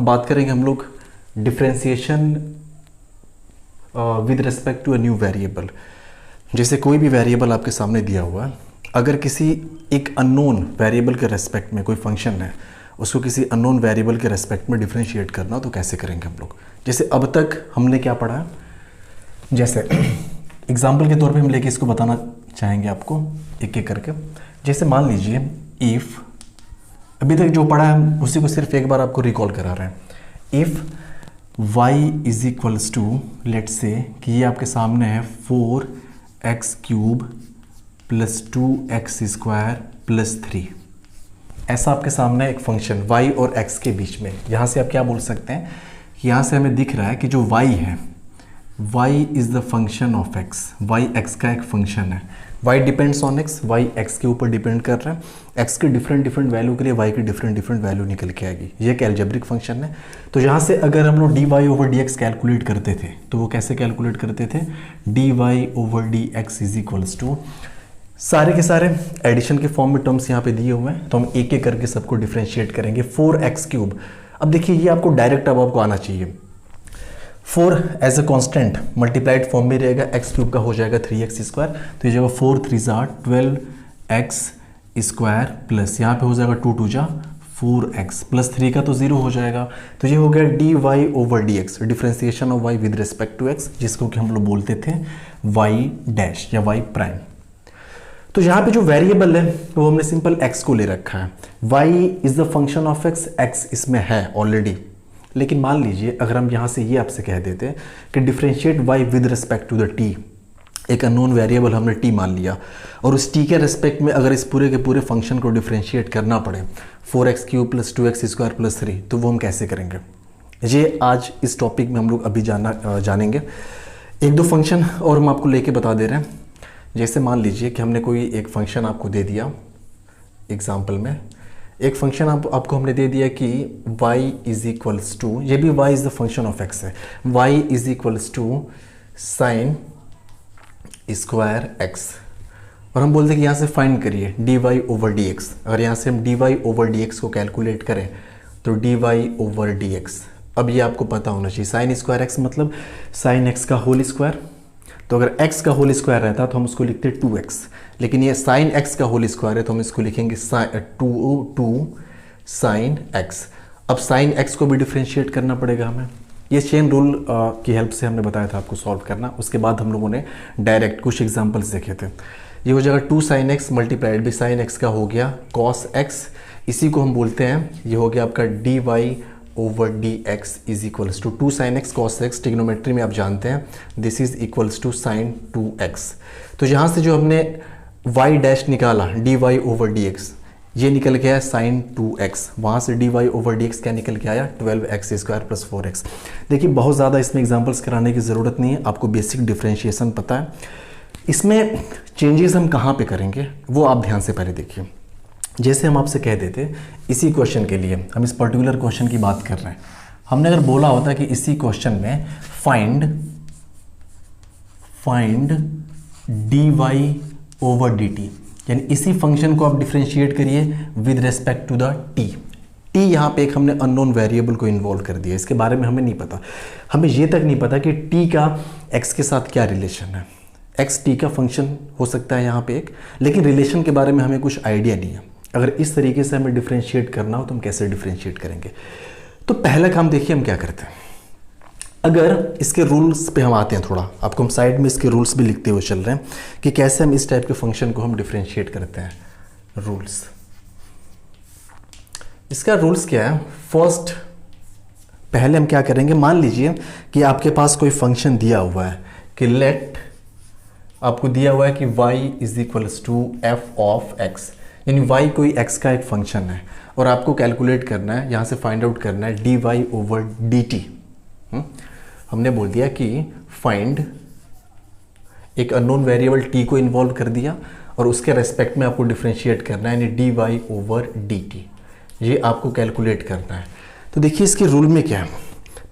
बात करेंगे हम लोग differentiation with respect to a new variable. जैसे कोई भी वेरिएबल आपके सामने दिया हुआ है, अगर किसी एक अननोन वेरिएबल के रेस्पेक्ट में कोई फंक्शन है, उसको किसी अननोन वेरिएबल के रेस्पेक्ट में डिफ्रेंशिएट करना, तो कैसे करेंगे हम लोग। जैसे अब तक हमने क्या पढ़ा है, जैसे एग्जाम्पल के तौर पे हम लेके इसको बताना चाहेंगे आपको एक एक करके। जैसे मान लीजिए इफ़, अभी तक जो पढ़ा है उसी को सिर्फ एक बार आपको रिकॉल करा रहे हैं। If y is equals to, let say कि ये आपके सामने है 4x³ प्लस 2x² प्लस 3, ऐसा आपके सामने एक फंक्शन y और x के बीच में। यहाँ से आप क्या बोल सकते हैं, यहाँ से हमें दिख रहा है कि जो y है, y is the function of x, y x का एक फंक्शन है। y depends on x, y x के ऊपर डिपेंड कर रहा है। x के डिफरेंट वैल्यू के लिए y की डिफरेंट वैल्यू निकल के आएगी। ये एक एल्जेब्रिक फंक्शन है। तो यहाँ से अगर हम लोग dy/dx कैलकुलेट करते थे, तो वो कैसे कैलकुलेट करते थे, dy/dx इज इक्वल्स टू, सारे के सारे एडिशन के फॉर्म में टर्म्स यहाँ पे दिए हुए हैं, तो हम एक एक करके सबको डिफ्रेंशिएट करेंगे। 4x³, अब देखिए ये आपको डायरेक्ट अब आपको आना चाहिए। 4 as a constant multiplied form में रहेगा, x³ का हो जाएगा 3x², तो ये जगह 4 3 12x² प्लस यहाँ पे हो जाएगा 2 2 4x प्लस 3 का तो 0 हो जाएगा। तो ये हो गया dy/dx, differentiation of y with respect to x, जिसको कि हम लोग बोलते थे y' या y'। तो यहाँ पे जो वेरिएबल है वो हमने सिंपल x को ले रखा है। y is the function of x इसमें है ऑलरेडी। लेकिन मान लीजिए अगर हम यहाँ से ये आपसे कह देते कि differentiate y with respect to the t, एक अननोन वेरिएबल हमने t मान लिया, और उस t के रिस्पेक्ट में अगर इस पूरे के पूरे फंक्शन को डिफ्रेंशिएट करना पड़े 4x³ प्लस 2x² प्लस 3, तो वो हम कैसे करेंगे, ये आज इस टॉपिक में हम लोग अभी जानेंगे। एक दो फंक्शन और हम आपको लेके बता दे रहे हैं। जैसे मान लीजिए कि हमने कोई एक फंक्शन आपको दे दिया, एग्जाम्पल में एक फंक्शन आपको हमने दे दिया कि y इज इक्वल्स टू, ये भी y is the function of x है, y is equals to sin square x, और हम बोलते हैं कि यहाँ से फाइंड करिए dy/dx। अगर यहाँ से हम dy/dx को कैलकुलेट करें तो dy/dx, अब ये आपको पता होना चाहिए, sin स्क्वायर x मतलब sin x का होल स्क्वायर। तो अगर x का होल स्क्वायर रहता तो हम उसको लिखते 2x, लेकिन ये sin x का होल स्क्वायर है तो हम इसको लिखेंगे 2 sin x। अब sin x को भी डिफ्रेंशिएट करना पड़ेगा हमें, ये चेन रूल की हेल्प से हमने बताया था आपको सॉल्व करना। उसके बाद हम लोगों ने डायरेक्ट कुछ एग्जांपल्स देखे थे। ये हो जाएगा 2 sin x मल्टीप्लाइड भी sin x का हो गया cos x, इसी को हम बोलते हैं, ये हो गया आपका dy/dx is equals to 2 sin x cos x, trigonometry में आप जानते हैं this is equals to sin 2x। तो यहाँ से जो हमने y' निकाला dy/dx, ये निकल गया है sin 2x, वहाँ से dy/dx क्या निकल के आया 12x² प्लस 4x। देखिए बहुत ज़्यादा इसमें एग्जांपल्स कराने की ज़रूरत नहीं है, आपको बेसिक डिफ्रेंशिएशन पता है। इसमें चेंजेस हम कहाँ पे करेंगे वो आप ध्यान से पहले देखिए। जैसे हम आपसे कह देते इसी क्वेश्चन के लिए, हम इस पर्टिकुलर क्वेश्चन की बात कर रहे हैं, हमने अगर बोला होता कि इसी क्वेश्चन में फाइंड dy/dt, यानी इसी फंक्शन को आप डिफ्रेंशिएट करिए with respect to the t। यहाँ पे एक हमने अननोन वेरिएबल को इन्वॉल्व कर दिया, इसके बारे में हमें नहीं पता, हमें ये तक नहीं पता कि t का x के साथ क्या रिलेशन है। x t का फंक्शन हो सकता है यहाँ पे एक, लेकिन रिलेशन के बारे में हमें कुछ आइडिया नहीं है। अगर इस तरीके से हमें डिफ्रेंशिएट करना हो तो हम कैसे डिफ्रेंशिएट करेंगे। तो पहला काम देखिए हम क्या करते हैं, अगर इसके रूल्स पे हम आते हैं थोड़ा, आपको हम साइड में इसके रूल्स भी लिखते हुए चल रहे हैं कि कैसे हम इस टाइप के फंक्शन को हम डिफ्रेंशिएट करते हैं। रूल्स, इसका रूल्स क्या है, फर्स्ट पहले हम क्या करेंगे, मान लीजिए कि आपके पास कोई फंक्शन दिया हुआ है कि लेट, आपको दिया हुआ है कि y is equals to f of x, यानी y कोई x का एक फंक्शन है और आपको कैलकुलेट करना है, यहाँ से फाइंड आउट करना है dy/dt। हमने बोल दिया कि फाइंड, एक अननोन वेरिएबल t को इन्वॉल्व कर दिया और उसके रेस्पेक्ट में आपको डिफ्रेंशिएट करना है, यानी dy/dt, ये आपको कैलकुलेट करना है। तो देखिए इसके रूल में क्या है,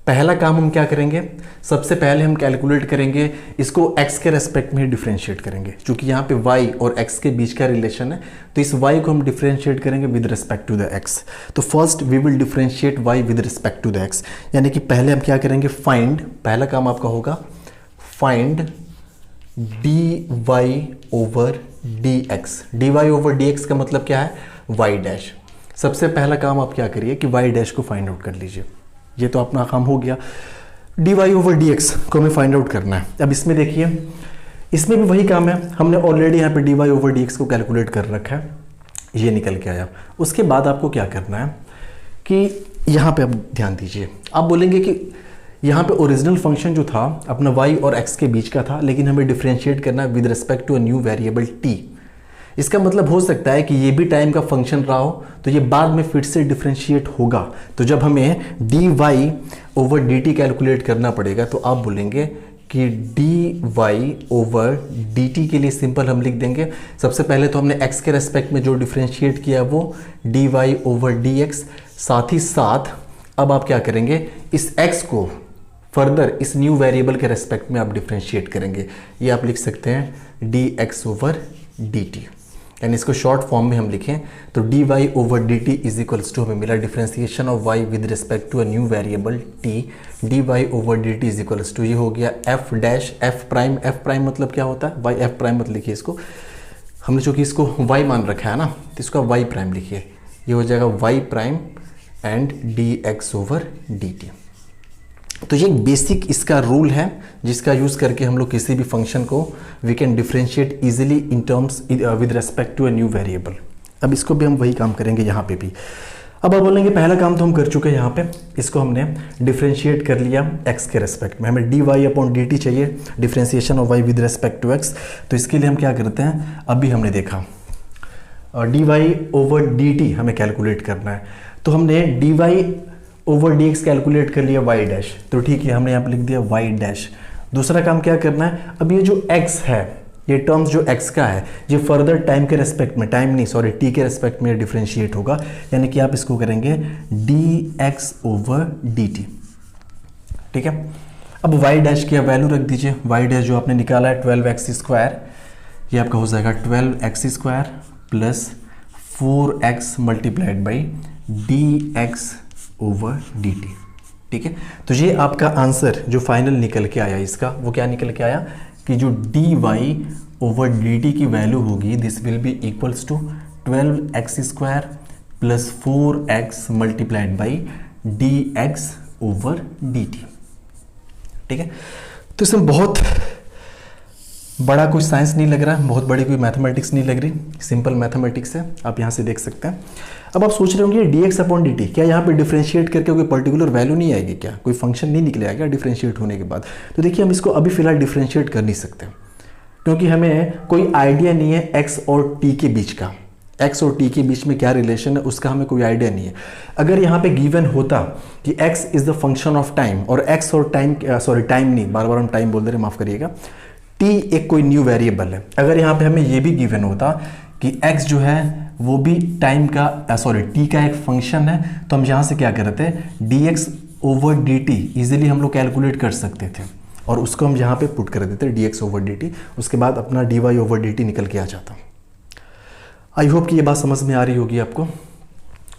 पहला काम हम क्या करेंगे, सबसे पहले हम कैलकुलेट करेंगे इसको x के रेस्पेक्ट में ही डिफरेंशिएट करेंगे, क्योंकि यहाँ पे y और x के बीच का रिलेशन है, तो इस y को हम डिफरेंशिएट करेंगे with respect to the x। तो first we will differentiate y with respect to the x, यानी कि पहले हम क्या करेंगे, फाइंड, पहला काम आपका होगा find dy over dx। dy over dx का मतलब क्या है, y डैश। सबसे पहला काम आप क्या करिए कि y डैश को फाइंड आउट कर लीजिए, ये तो अपना काम हो गया। dy ओवर dx को हमें फाइंड आउट करना है। अब इसमें देखिए, इसमें भी वही काम है, हमने ऑलरेडी यहाँ पे dy ओवर dx को कैलकुलेट कर रखा है, ये निकल के आया। उसके बाद आपको क्या करना है कि यहाँ पे आप ध्यान दीजिए, आप बोलेंगे कि यहाँ पे ओरिजिनल फंक्शन जो था अपना y और x के बीच का था, लेकिन हमें डिफरेंशिएट करना है with respect to a new variable t। इसका मतलब हो सकता है कि ये भी टाइम का फंक्शन रहा हो, तो ये बाद में फिर से डिफरेंशिएट होगा। तो जब हमें dy ओवर dt कैलकुलेट करना पड़ेगा, तो आप बोलेंगे कि dy ओवर dt के लिए सिंपल हम लिख देंगे, सबसे पहले तो हमने x के रेस्पेक्ट में जो डिफरेंशिएट किया वो dy ओवर dx। साथ ही साथ अब आप क्या करेंगे, इस x को फर्दर इस न्यू वेरिएबल के रेस्पेक्ट में आप डिफरेंशिएट करेंगे, ये आप लिख सकते हैं dx ओवर dt। यानी इसको शॉर्ट फॉर्म में हम लिखें तो dy over dt is equals to, हमें मिला differentiation of y with respect to a new variable t, dy over dt is equals to, ये हो गया f डैश f प्राइम मतलब क्या होता है, y f प्राइम मत लिखिए इसको, हमने चूंकि इसको y मान रखा है ना, तो इसको y प्राइम लिखिए, ये हो जाएगा y prime and dx over dt। तो ये बेसिक इसका रूल है जिसका यूज़ करके हम लोग किसी भी फंक्शन को we can differentiate easily in terms with respect to a new variable. अब इसको भी हम वही काम करेंगे यहाँ पे भी। अब आप बोलेंगे पहला काम तो हम कर चुके हैं, यहाँ पे इसको हमने डिफरेंशिएट कर लिया x के रेस्पेक्ट में, हमें dy अपॉन dt चाहिए, differentiation of y with respect to x। तो इसके लिए हम क्या करते हैं, अभी हमने देखा dy ओवर dt हमें कैलकुलेट करना है, तो हमने dy ओवर dx कैलकुलेट कर लिया y डैश, तो ठीक है हमने यहाँ पे लिख दिया y डैश। दूसरा काम क्या करना है, अब ये जो x है, ये टर्म्स जो x का है, ये फर्दर टाइम के रेस्पेक्ट में, टाइम नहीं सॉरी t के रेस्पेक्ट में डिफरेंशिएट होगा, यानी कि आप इसको करेंगे dx ओवर dt। ठीक है, अब y डैश की वैल्यू रख दीजिए, y डैश जो आपने निकाला है 12x स्क्वायर, ये आपका हो जाएगा 12x square plus 4x multiplied by dx over dt। ठीक है, तो ये आपका आंसर जो फाइनल निकल के आया इसका, वो क्या निकल के आया कि जो dy ओवर dt की वैल्यू होगी, this will be equals to 12x square plus 4x multiplied by dx over dt। ठीक है, तो इसमें बहुत बड़ा कोई साइंस नहीं लग रहा है, बहुत बड़ी कोई मैथमेटिक्स नहीं लग रही, सिंपल मैथमेटिक्स है, आप यहाँ से देख सकते हैं। अब आप सोच रहे होंगे dx अपॉन dt, क्या यहाँ पे डिफरेंशिएट करके कोई पर्टिकुलर वैल्यू नहीं आएगी, क्या कोई फंक्शन नहीं निकलेगा क्या डिफरेंशिएट होने के बाद? तो देखिए हम इसको अभी फिलहाल डिफरेंशिएट कर नहीं सकते, क्योंकि हमें कोई आइडिया नहीं है x और t के बीच का, x और t के बीच में क्या रिलेशन है उसका हमें कोई आइडिया नहीं है। अगर यहाँ पे गिवन होता कि x is the function of time, और x और टाइम सॉरी टाइम नहीं, बार बार हम टाइम बोल दे रहे, माफ करिएगा, t एक कोई न्यू वेरिएबल है, अगर यहाँ पे हमें ये भी गिवन होता कि x जो है वो भी टाइम का सॉरी t का एक फंक्शन है, तो हम यहाँ से क्या करते हैं dx ओवर dt इजीली हम लोग कैलकुलेट कर सकते थे, और उसको हम यहाँ पे पुट कर देते dx ओवर dt, उसके बाद अपना dy ओवर dt निकल के आ जाता। आई होप कि ये बात समझ में आ रही होगी आपको।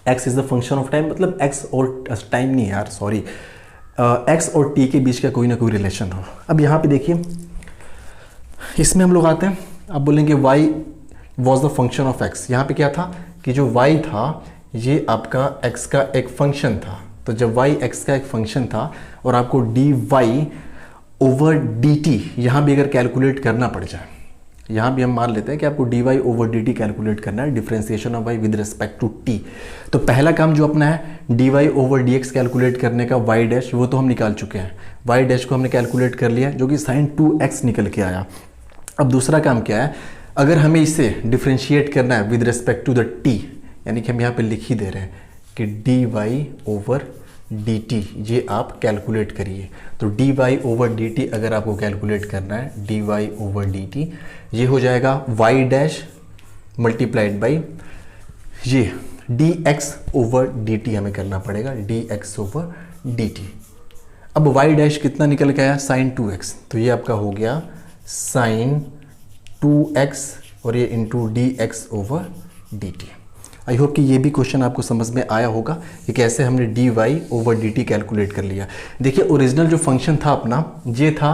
x is the function of time, मतलब x और टाइम नहीं यार सॉरी, x और t के बीच का कोई ना कोई रिलेशन हो। अब यहाँ पे देखिए इसमें हम लोग आते हैं, आप बोलेंगे y was the function of x, यहाँ पे क्या था कि जो y था ये आपका x का एक फंक्शन था, तो जब y x का एक फंक्शन था और आपको dy ओवर dt यहाँ भी अगर कैलकुलेट करना पड़ जाए, यहाँ भी हम मान लेते हैं कि आपको dy ओवर dt कैलकुलेट करना है, differentiation of y with respect to t, तो पहला काम जो अपना है dy ओवर dx कैलकुलेट करने का y डैश, वो तो हम निकाल चुके हैं, y डैश को हमने कैलकुलेट कर लिया जो कि sin 2x निकल के आया। अब दूसरा काम क्या है, अगर हमें इसे डिफरेंशिएट करना है with respect to the t, यानी कि हम यहाँ पे लिख ही दे रहे हैं कि dy ओवर dt, ये आप कैलकुलेट करिए, तो dy ओवर dt अगर आपको कैलकुलेट करना है dy ओवर dt, ये हो जाएगा y डैश मल्टीप्लाइड बाई ये dx ओवर dt हमें करना पड़ेगा, dx ओवर dt। अब y डैश कितना निकल के आया, साइन 2x, तो ये आपका हो गया साइन 2x और ये into dx over dt। I hope कि ये भी क्वेश्चन आपको समझ में आया होगा कि कैसे हमने dy ओवर dt कैलकुलेट कर लिया। देखिए ओरिजिनल जो फंक्शन था अपना ये था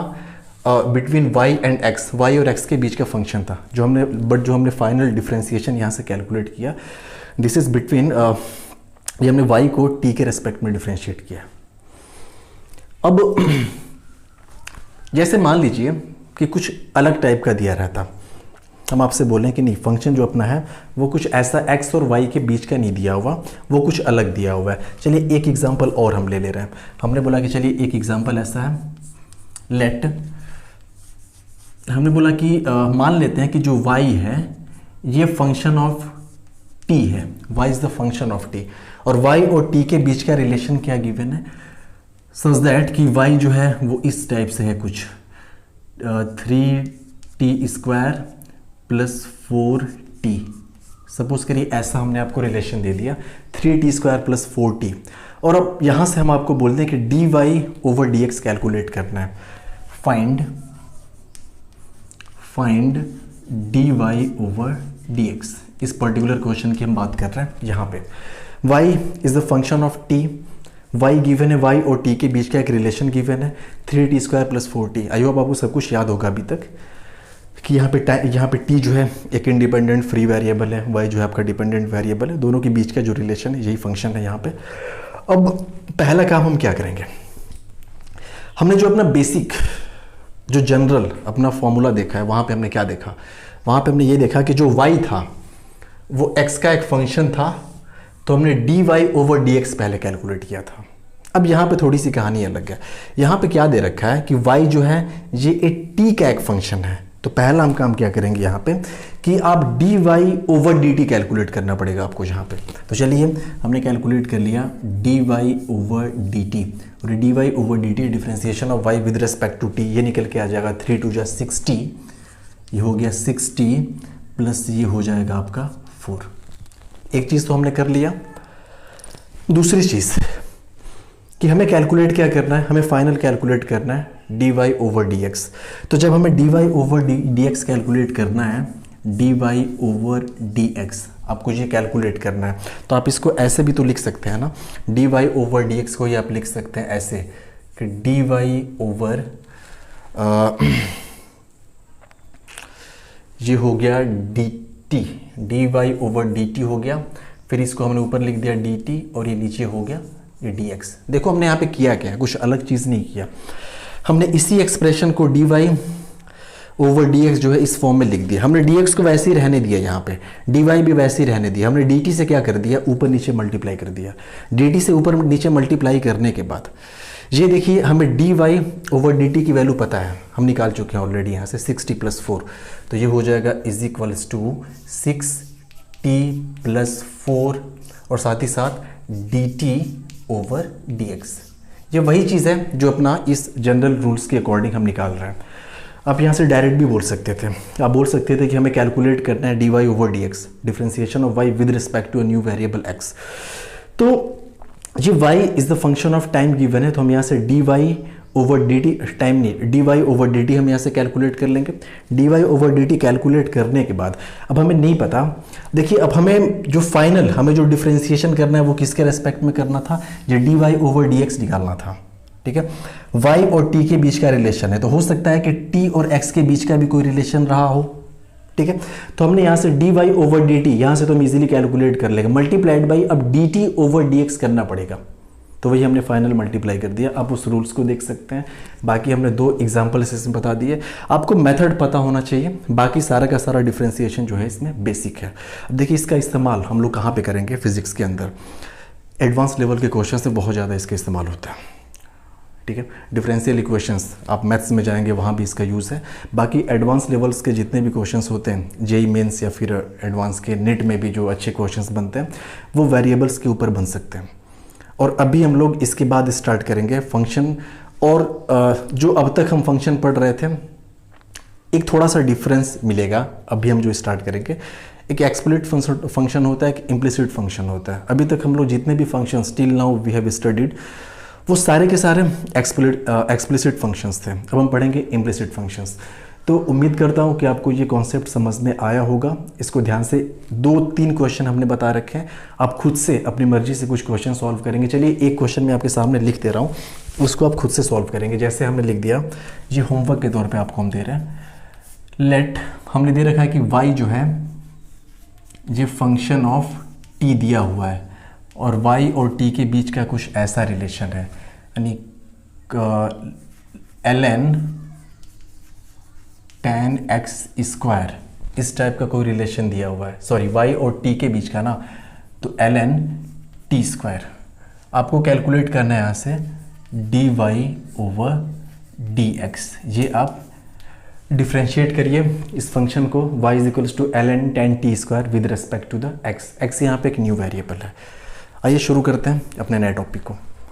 between y and x, y और x के बीच का फंक्शन था जो हमने फाइनल डिफ्रेंसिएशन यहाँ से कैलकुलेट किया, दिस इज बिटवीन ये हमने y को t के रेस्पेक्ट में डिफ्रेंशिएट किया। अब जैसे मान लीजिए कि कुछ अलग टाइप का दिया रहता, हम आपसे बोलें कि नहीं फंक्शन जो अपना है वो कुछ ऐसा x और y के बीच का नहीं दिया हुआ, वो कुछ अलग दिया हुआ है। चलिए एक एग्जांपल और हम ले रहे हैं। हमने बोला कि चलिए एक एग्जांपल ऐसा है, लेट हमने बोला कि मान लेते हैं कि जो y है ये फंक्शन ऑफ t है, y is the function of t, और y और t के बीच का रिलेशन क्या गिवन है, सच दैट कि y जो है वो इस टाइप से है कुछ 3t² प्लस 4t, सपोज करिए ऐसा हमने आपको रिलेशन दे दिया 3t² प्लस 4t, और अब यहाँ से हम आपको बोलते हैं कि dy ओवर dx कैलकुलेट करना है। फाइंड dy ओवर dx, इस पर्टिकुलर क्वेश्चन की हम बात कर रहे हैं। यहाँ पे y is the function of t, y given है, y और t के बीच का एक रिलेशन गिवन है 3t² plus 4t। I hope आपको सब कुछ याद होगा अभी तक कि यहाँ पे t जो है एक इंडिपेंडेंट फ्री वेरिएबल है, y जो है आपका डिपेंडेंट वेरिएबल है, दोनों के बीच का जो रिलेशन है यही फंक्शन है यहाँ पे। अब पहला काम हम क्या करेंगे, हमने जो अपना बेसिक जो जनरल अपना फॉर्मूला देखा है वहाँ पे हमने क्या देखा, वहाँ पे हमने ये देखा कि जो y था वो x का एक फंक्शन था, तो हमने dy ओवर dx पहले कैलकुलेट किया था। अब यहाँ पे थोड़ी सी कहानी अलग है, यहाँ पे क्या दे रखा है कि y जो है ये एक t का एक फंक्शन है, तो पहला हम काम क्या करेंगे यहाँ पे कि आप dy ओवर dt कैलकुलेट करना पड़ेगा आपको यहाँ पे। तो चलिए हमने कैलकुलेट कर लिया dy ओवर dt, और dy over dt differentiation of y with respect to t, ये निकल के आ जाएगा 3 2 6t, ये हो गया 6t प्लस ये हो जाएगा आपका 4। एक चीज़ तो हमने कर लिया। दूसरी चीज़ कि हमें कैलकुलेट क्या करना है, हमें फाइनल कैलकुलेट करना है dy ओवर dx। तो जब हमें dy ओवर dx कैलकुलेट करना है, dy ओवर dx आपको ये कैलकुलेट करना है, तो आप इसको ऐसे भी तो लिख सकते हैं ना, dy ओवर dx को ये आप लिख सकते हैं ऐसे कि dy ओवर ये हो गया dt, dy ओवर dt हो गया, फिर इसको हमने ऊपर लिख दिया dt और ये नीचे हो गया ये dx। देखो हमने यहाँ पे किया क्या है, कुछ अलग चीज़ नहीं किया, हमने इसी एक्सप्रेशन को dy ओवर dx जो है इस फॉर्म में लिख दिया। हमने dx को वैसे ही रहने दिया, यहाँ पे dy भी वैसे ही रहने दिया। हमने dt से क्या कर दिया, ऊपर नीचे मल्टीप्लाई कर दिया। dt से ऊपर नीचे मल्टीप्लाई करने के बाद ये देखिए हमें dy ओवर dt की वैल्यू पता है, हम निकाल चुके हैं ऑलरेडी यहाँ से 6t प्लस 4, तो ये हो जाएगा is equals to 6t plus 4 और साथ ही साथ dt ओवर dx। ये वही चीज़ है जो अपना इस जनरल रूल्स के अकॉर्डिंग हम निकाल रहे हैं। आप यहाँ से डायरेक्ट भी बोल सकते थे, आप बोल सकते थे कि हमें कैलकुलेट करना है dy over dx, differentiation of y with respect to a new variable x। तो ये y is the function of time given है, तो हम यहाँ से dy ओवर dt, टाइम नहीं, dy ओवर dt हम यहाँ से कैलकुलेट कर लेंगे। dy ओवर dt कैलकुलेट करने के बाद अब हमें नहीं पता, देखिए अब हमें जो फाइनल हमें जो डिफरेंशिएशन करना है वो किसके रेस्पेक्ट में करना था, ये dy ओवर dx निकालना था, ठीक है। y और t के बीच का रिलेशन है, तो हो सकता है कि t और x के बीच का भी कोई रिलेशन रहा हो, ठीक है। तो हमने यहाँ से dy ओवर dt यहाँ से तो हम इजीली कैलकुलेट कर लेंगे, मल्टीप्लाइड बाई अब dt ओवर dx करना पड़ेगा, तो वही हमने फाइनल मल्टीप्लाई कर दिया। आप उस रूल्स को देख सकते हैं। बाकी हमने 2 एग्जाम्पल्स इसमें बता दिए, आपको मेथड पता होना चाहिए, बाकी सारा का सारा डिफरेंशिएशन जो है इसमें बेसिक है। अब देखिए इसका इस्तेमाल हम लोग कहाँ पे करेंगे, फिजिक्स के अंदर एडवांस लेवल के क्वेश्चन से बहुत ज़्यादा इसका इस्तेमाल होता है, ठीक है। डिफरेंशियल इक्वेशंस आप मैथ्स में जाएंगे वहाँ भी इसका यूज़ है। बाकी एडवांस लेवल्स के जितने भी क्वेश्चंस होते हैं जेई मेंस या फिर एडवांस के नेट में भी जो अच्छे क्वेश्चंस बनते हैं वो वेरिएबल्स के ऊपर बन सकते हैं। और अभी हम लोग इसके बाद स्टार्ट करेंगे फंक्शन, और जो अब तक हम फंक्शन पढ़ रहे थे एक थोड़ा सा डिफरेंस मिलेगा अभी हम जो स्टार्ट करेंगे। एक एक्सप्लिसिट फंक्शन होता है, एक इम्प्लिसिट फंक्शन होता है। अभी तक हम लोग जितने भी function till now we have studied वो सारे के सारे एक्सप्लिसिट फंक्शंस थे। अब हम पढ़ेंगे इम्प्लिसिट फंक्शंस। तो उम्मीद करता हूँ कि आपको ये कॉन्सेप्ट समझ में आया होगा। इसको ध्यान से 2-3 क्वेश्चन हमने बता रखे हैं, आप खुद से अपनी मर्जी से कुछ क्वेश्चन सॉल्व करेंगे। चलिए एक क्वेश्चन मैं आपके सामने लिख दे रहा हूँ, उसको आप खुद से सॉल्व करेंगे। जैसे हमने लिख दिया, ये होमवर्क के तौर पे आपको हम दे रहे हैं। लेट, हमने दे रखा है कि y जो है ये फंक्शन ऑफ t दिया हुआ है और y और t के बीच का कुछ ऐसा रिलेशन है, यानी ln tan x स्क्वायर, इस टाइप का कोई रिलेशन दिया हुआ है। सॉरी, y और t के बीच का ना, तो ln t स्क्वायर आपको कैलकुलेट करना है यहाँ से dy/dx। ये आप डिफ्रेंशिएट करिए इस फंक्शन को, y = ln tan t square with respect to the x। x यहाँ पे एक न्यू वेरिएबल है। आइए शुरू करते हैं अपने नए टॉपिक को।